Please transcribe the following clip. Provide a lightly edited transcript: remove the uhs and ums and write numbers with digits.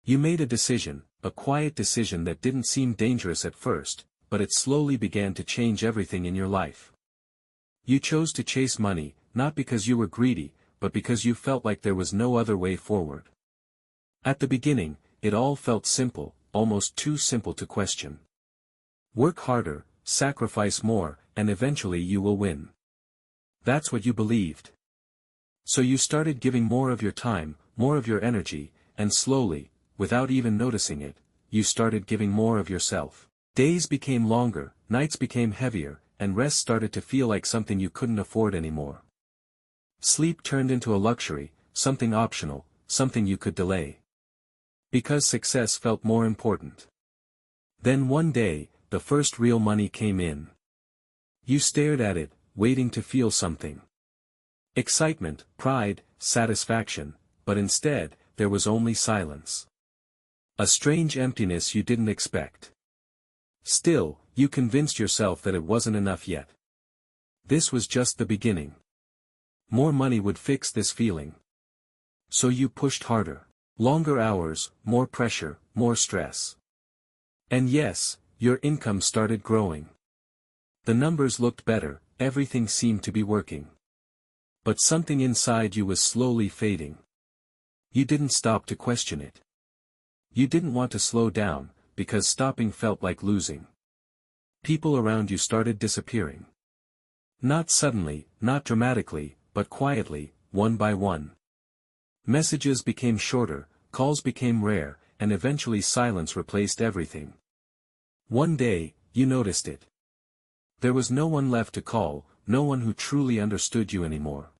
You made a decision, a quiet decision that didn't seem dangerous at first, but it slowly began to change everything in your life. You chose to chase money, not because you were greedy, but because you felt like there was no other way forward. At the beginning, it all felt simple, almost too simple to question. Work harder, sacrifice more, and eventually you will win. That's what you believed. So you started giving more of your time, more of your energy, and slowly, without even noticing it, you started giving more of yourself. Days became longer, nights became heavier, and rest started to feel like something you couldn't afford anymore. Sleep turned into a luxury, something optional, something you could delay. Because success felt more important. Then one day, the first real money came in. You stared at it, waiting to feel something. Excitement, pride, satisfaction, but instead, there was only silence. A strange emptiness you didn't expect. Still, you convinced yourself that it wasn't enough yet. This was just the beginning. More money would fix this feeling. So you pushed harder. Longer hours, more pressure, more stress. And yes, your income started growing. The numbers looked better, everything seemed to be working. But something inside you was slowly fading. You didn't stop to question it. You didn't want to slow down, because stopping felt like losing. People around you started disappearing. Not suddenly, not dramatically, but quietly, one by one. Messages became shorter, calls became rare, and eventually silence replaced everything. One day, you noticed it. There was no one left to call, no one who truly understood you anymore.